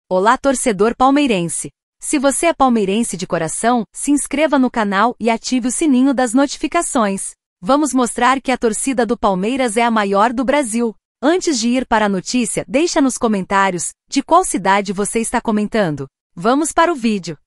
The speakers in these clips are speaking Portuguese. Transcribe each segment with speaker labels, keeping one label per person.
Speaker 1: Olá, torcedor palmeirense! Se você é palmeirense de coração, se inscreva no canal e ative o sininho das notificações. Vamos mostrar que a torcida do Palmeiras é a maior do Brasil. Antes de ir para a notícia, deixa nos comentários de qual cidade você está comentando. Vamos para o vídeo.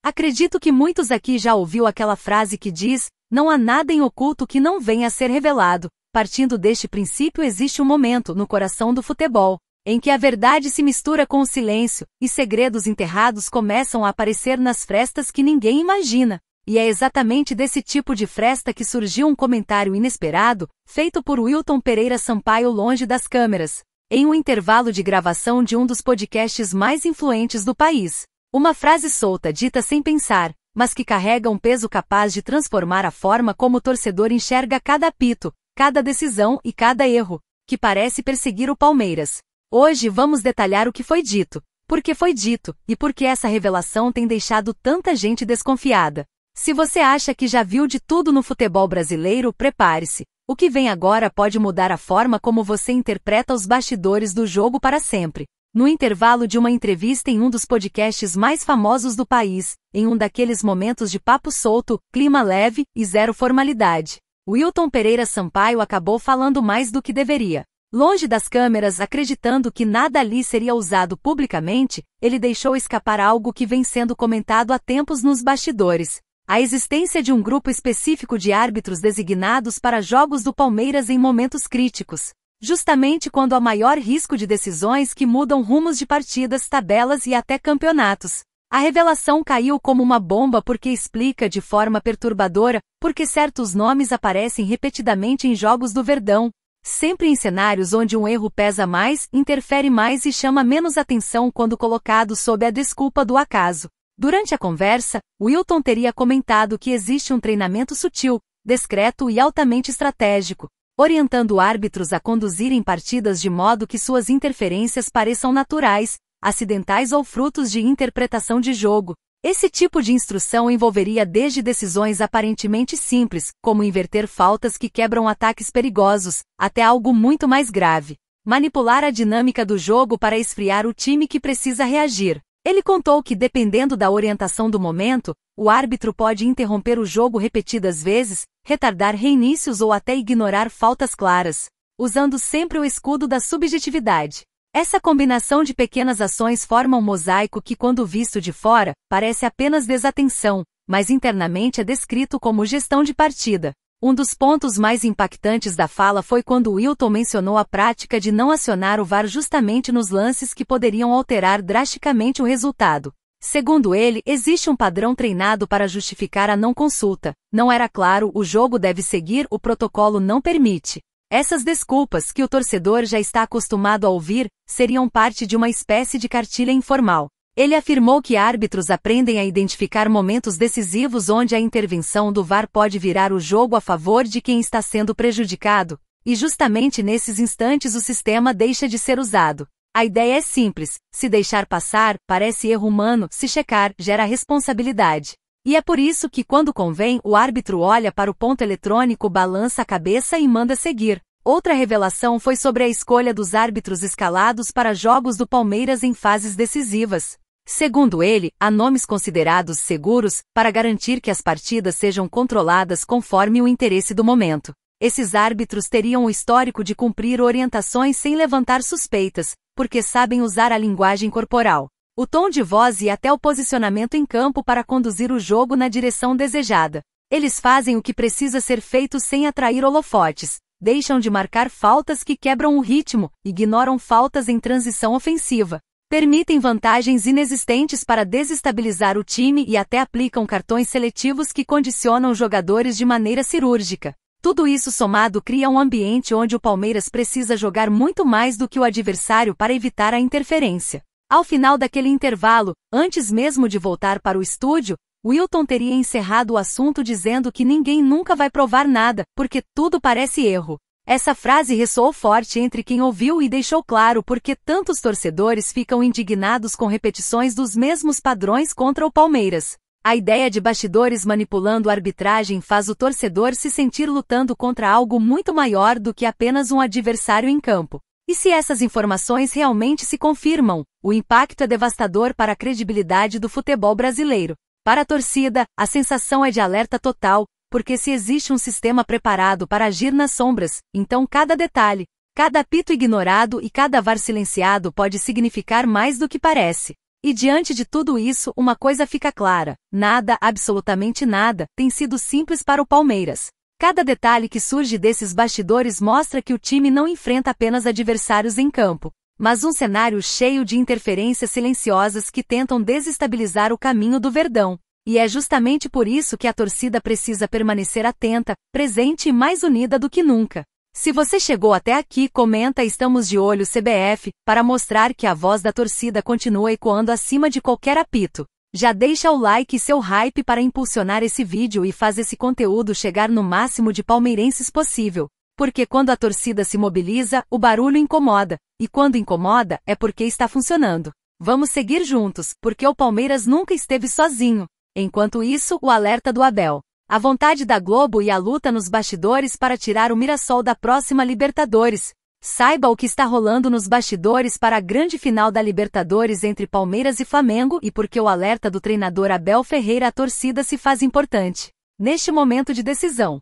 Speaker 1: Acredito que muitos aqui já ouviu aquela frase que diz: não há nada em oculto que não venha a ser revelado. Partindo deste princípio, existe um momento no coração do futebol em que a verdade se mistura com o silêncio, e segredos enterrados começam a aparecer nas frestas que ninguém imagina. E é exatamente desse tipo de fresta que surgiu um comentário inesperado, feito por Wilton Pereira Sampaio longe das câmeras, em um intervalo de gravação de um dos podcasts mais influentes do país. Uma frase solta dita sem pensar, mas que carrega um peso capaz de transformar a forma como o torcedor enxerga cada apito, cada decisão e cada erro, que parece perseguir o Palmeiras. Hoje vamos detalhar o que foi dito, por que foi dito, e por que essa revelação tem deixado tanta gente desconfiada. Se você acha que já viu de tudo no futebol brasileiro, prepare-se. O que vem agora pode mudar a forma como você interpreta os bastidores do jogo para sempre. No intervalo de uma entrevista em um dos podcasts mais famosos do país, em um daqueles momentos de papo solto, clima leve e zero formalidade, Wilton Pereira Sampaio acabou falando mais do que deveria. Longe das câmeras, acreditando que nada ali seria usado publicamente, ele deixou escapar algo que vem sendo comentado há tempos nos bastidores: a existência de um grupo específico de árbitros designados para jogos do Palmeiras em momentos críticos, justamente quando há maior risco de decisões que mudam rumos de partidas, tabelas e até campeonatos. A revelação caiu como uma bomba porque explica de forma perturbadora porque certos nomes aparecem repetidamente em jogos do Verdão, sempre em cenários onde um erro pesa mais, interfere mais e chama menos atenção quando colocado sob a desculpa do acaso. Durante a conversa, Wilton teria comentado que existe um treinamento sutil, discreto e altamente estratégico, orientando árbitros a conduzirem partidas de modo que suas interferências pareçam naturais, acidentais ou frutos de interpretação de jogo. Esse tipo de instrução envolveria desde decisões aparentemente simples, como inverter faltas que quebram ataques perigosos, até algo muito mais grave: manipular a dinâmica do jogo para esfriar o time que precisa reagir. Ele contou que, dependendo da orientação do momento, o árbitro pode interromper o jogo repetidas vezes, retardar reinícios ou até ignorar faltas claras, usando sempre o escudo da subjetividade. Essa combinação de pequenas ações forma um mosaico que, quando visto de fora, parece apenas desatenção, mas internamente é descrito como gestão de partida. Um dos pontos mais impactantes da fala foi quando Wilton mencionou a prática de não acionar o VAR justamente nos lances que poderiam alterar drasticamente o resultado. Segundo ele, existe um padrão treinado para justificar a não consulta. Não era claro, o jogo deve seguir, o protocolo não permite. Essas desculpas, que o torcedor já está acostumado a ouvir, seriam parte de uma espécie de cartilha informal. Ele afirmou que árbitros aprendem a identificar momentos decisivos onde a intervenção do VAR pode virar o jogo a favor de quem está sendo prejudicado, e justamente nesses instantes o sistema deixa de ser usado. A ideia é simples: se deixar passar, parece erro humano; se checar, gera responsabilidade. E é por isso que, quando convém, o árbitro olha para o ponto eletrônico, balança a cabeça e manda seguir. Outra revelação foi sobre a escolha dos árbitros escalados para jogos do Palmeiras em fases decisivas. Segundo ele, há nomes considerados seguros, para garantir que as partidas sejam controladas conforme o interesse do momento. Esses árbitros teriam o histórico de cumprir orientações sem levantar suspeitas, porque sabem usar a linguagem corporal, o tom de voz e até o posicionamento em campo para conduzir o jogo na direção desejada. Eles fazem o que precisa ser feito sem atrair holofotes, deixam de marcar faltas que quebram o ritmo, ignoram faltas em transição ofensiva, permitem vantagens inexistentes para desestabilizar o time e até aplicam cartões seletivos que condicionam jogadores de maneira cirúrgica. Tudo isso somado cria um ambiente onde o Palmeiras precisa jogar muito mais do que o adversário para evitar a interferência. Ao final daquele intervalo, antes mesmo de voltar para o estúdio, Wilton teria encerrado o assunto dizendo que ninguém nunca vai provar nada, porque tudo parece erro. Essa frase ressoou forte entre quem ouviu e deixou claro por que tantos torcedores ficam indignados com repetições dos mesmos padrões contra o Palmeiras. A ideia de bastidores manipulando a arbitragem faz o torcedor se sentir lutando contra algo muito maior do que apenas um adversário em campo. E se essas informações realmente se confirmam, o impacto é devastador para a credibilidade do futebol brasileiro. Para a torcida, a sensação é de alerta total, porque se existe um sistema preparado para agir nas sombras, então cada detalhe, cada apito ignorado e cada VAR silenciado pode significar mais do que parece. E diante de tudo isso, uma coisa fica clara: nada, absolutamente nada, tem sido simples para o Palmeiras. Cada detalhe que surge desses bastidores mostra que o time não enfrenta apenas adversários em campo, mas um cenário cheio de interferências silenciosas que tentam desestabilizar o caminho do Verdão. E é justamente por isso que a torcida precisa permanecer atenta, presente e mais unida do que nunca. Se você chegou até aqui, comenta "Estamos de olho CBF", para mostrar que a voz da torcida continua ecoando acima de qualquer apito. Já deixa o like e seu hype para impulsionar esse vídeo e faz esse conteúdo chegar no máximo de palmeirenses possível. Porque quando a torcida se mobiliza, o barulho incomoda. E quando incomoda, é porque está funcionando. Vamos seguir juntos, porque o Palmeiras nunca esteve sozinho. Enquanto isso, o alerta do Abel. A vontade da Globo e a luta nos bastidores para tirar o Mirassol da próxima Libertadores. Saiba o que está rolando nos bastidores para a grande final da Libertadores entre Palmeiras e Flamengo e porque o alerta do treinador Abel Ferreira à torcida se faz importante neste momento de decisão.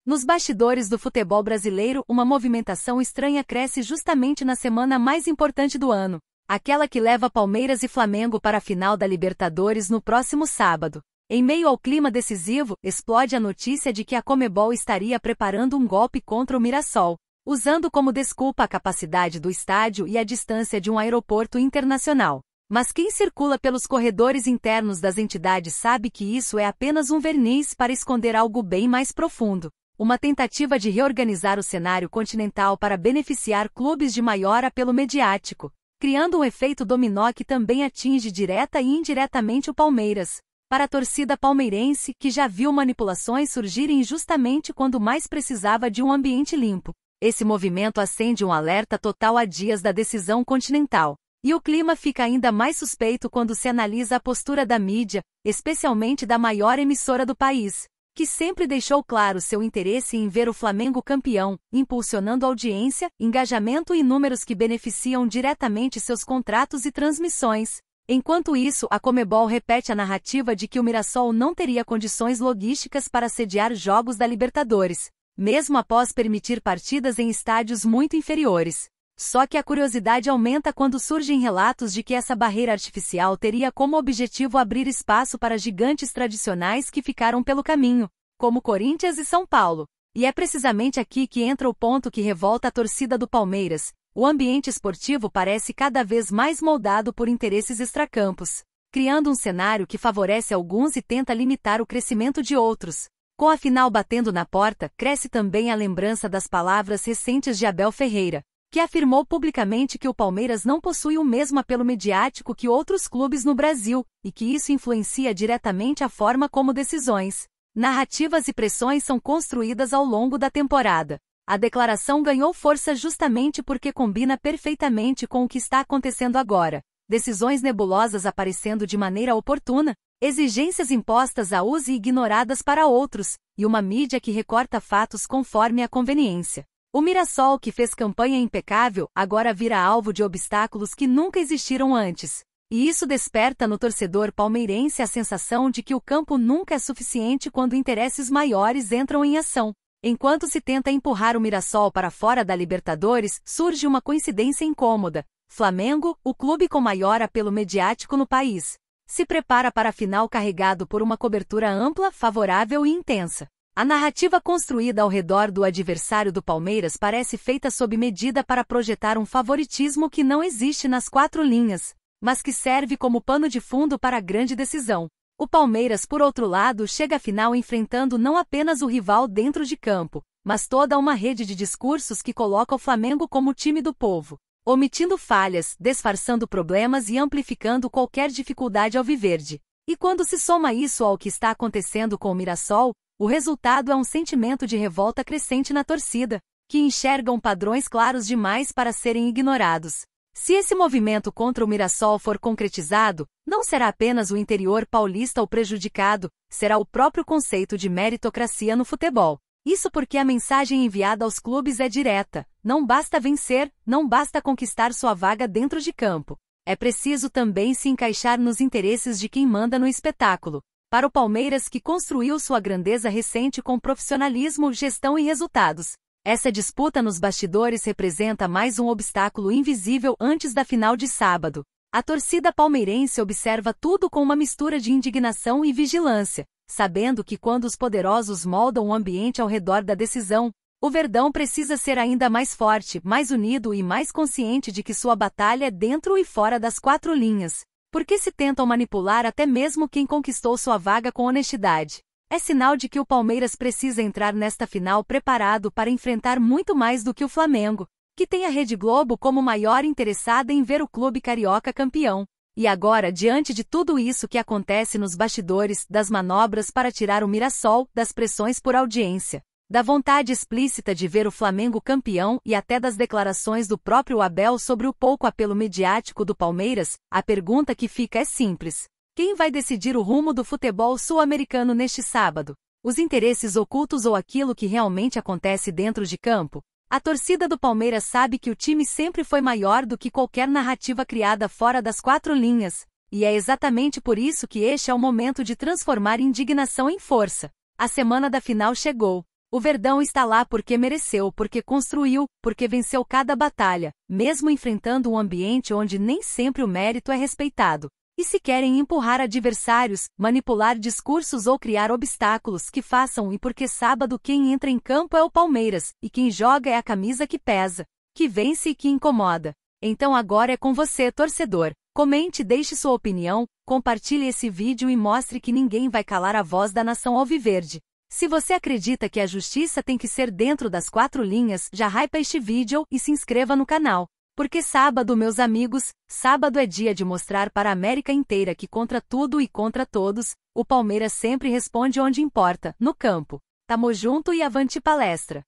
Speaker 1: Nos bastidores do futebol brasileiro, uma movimentação estranha cresce justamente na semana mais importante do ano, aquela que leva Palmeiras e Flamengo para a final da Libertadores no próximo sábado. Em meio ao clima decisivo, explode a notícia de que a Conmebol estaria preparando um golpe contra o Mirassol, usando como desculpa a capacidade do estádio e a distância de um aeroporto internacional. Mas quem circula pelos corredores internos das entidades sabe que isso é apenas um verniz para esconder algo bem mais profundo. Uma tentativa de reorganizar o cenário continental para beneficiar clubes de maior apelo mediático, criando um efeito dominó que também atinge direta e indiretamente o Palmeiras. Para a torcida palmeirense, que já viu manipulações surgirem justamente quando mais precisava de um ambiente limpo. Esse movimento acende um alerta total a dias da decisão continental. E o clima fica ainda mais suspeito quando se analisa a postura da mídia, especialmente da maior emissora do país, que sempre deixou claro seu interesse em ver o Flamengo campeão, impulsionando audiência, engajamento e números que beneficiam diretamente seus contratos e transmissões. Enquanto isso, a Conmebol repete a narrativa de que o Mirassol não teria condições logísticas para sediar jogos da Libertadores, mesmo após permitir partidas em estádios muito inferiores. Só que a curiosidade aumenta quando surgem relatos de que essa barreira artificial teria como objetivo abrir espaço para gigantes tradicionais que ficaram pelo caminho, como Corinthians e São Paulo. E é precisamente aqui que entra o ponto que revolta a torcida do Palmeiras. O ambiente esportivo parece cada vez mais moldado por interesses extracampos, criando um cenário que favorece alguns e tenta limitar o crescimento de outros. Com a final batendo na porta, cresce também a lembrança das palavras recentes de Abel Ferreira, que afirmou publicamente que o Palmeiras não possui o mesmo apelo mediático que outros clubes no Brasil, e que isso influencia diretamente a forma como decisões, narrativas e pressões são construídas ao longo da temporada. A declaração ganhou força justamente porque combina perfeitamente com o que está acontecendo agora. Decisões nebulosas aparecendo de maneira oportuna, exigências impostas a uns e ignoradas para outros, e uma mídia que recorta fatos conforme a conveniência. O Mirassol, que fez campanha impecável, agora vira alvo de obstáculos que nunca existiram antes. E isso desperta no torcedor palmeirense a sensação de que o campo nunca é suficiente quando interesses maiores entram em ação. Enquanto se tenta empurrar o Mirassol para fora da Libertadores, surge uma coincidência incômoda. Flamengo, o clube com maior apelo mediático no país, se prepara para a final carregado por uma cobertura ampla, favorável e intensa. A narrativa construída ao redor do adversário do Palmeiras parece feita sob medida para projetar um favoritismo que não existe nas quatro linhas, mas que serve como pano de fundo para a grande decisão. O Palmeiras, por outro lado, chega à final enfrentando não apenas o rival dentro de campo, mas toda uma rede de discursos que coloca o Flamengo como time do povo, omitindo falhas, disfarçando problemas e amplificando qualquer dificuldade alviverde. E quando se soma isso ao que está acontecendo com o Mirassol, o resultado é um sentimento de revolta crescente na torcida, que enxergam padrões claros demais para serem ignorados. Se esse movimento contra o Mirassol for concretizado, não será apenas o interior paulista o prejudicado, será o próprio conceito de meritocracia no futebol. Isso porque a mensagem enviada aos clubes é direta: não basta vencer, não basta conquistar sua vaga dentro de campo. É preciso também se encaixar nos interesses de quem manda no espetáculo. Para o Palmeiras, que construiu sua grandeza recente com profissionalismo, gestão e resultados, essa disputa nos bastidores representa mais um obstáculo invisível antes da final de sábado. A torcida palmeirense observa tudo com uma mistura de indignação e vigilância, sabendo que quando os poderosos moldam o ambiente ao redor da decisão, o Verdão precisa ser ainda mais forte, mais unido e mais consciente de que sua batalha é dentro e fora das quatro linhas. Porque se tentam manipular até mesmo quem conquistou sua vaga com honestidade. É sinal de que o Palmeiras precisa entrar nesta final preparado para enfrentar muito mais do que o Flamengo, que tem a Rede Globo como maior interessada em ver o clube carioca campeão. E agora, diante de tudo isso que acontece nos bastidores, das manobras para tirar o Mirassol, das pressões por audiência, da vontade explícita de ver o Flamengo campeão e até das declarações do próprio Abel sobre o pouco apelo mediático do Palmeiras, a pergunta que fica é simples: quem vai decidir o rumo do futebol sul-americano neste sábado? Os interesses ocultos ou aquilo que realmente acontece dentro de campo? A torcida do Palmeiras sabe que o time sempre foi maior do que qualquer narrativa criada fora das quatro linhas, e é exatamente por isso que este é o momento de transformar indignação em força. A semana da final chegou. O Verdão está lá porque mereceu, porque construiu, porque venceu cada batalha, mesmo enfrentando um ambiente onde nem sempre o mérito é respeitado. E se querem empurrar adversários, manipular discursos ou criar obstáculos, que façam, e porque sábado quem entra em campo é o Palmeiras, e quem joga é a camisa que pesa, que vence e que incomoda. Então agora é com você, torcedor. Comente, deixe sua opinião, compartilhe esse vídeo e mostre que ninguém vai calar a voz da nação alviverde. Se você acredita que a justiça tem que ser dentro das quatro linhas, já hypa este vídeo e se inscreva no canal. Porque sábado, meus amigos, sábado é dia de mostrar para a América inteira que contra tudo e contra todos, o Palmeiras sempre responde onde importa, no campo. Tamo junto e avante palestra!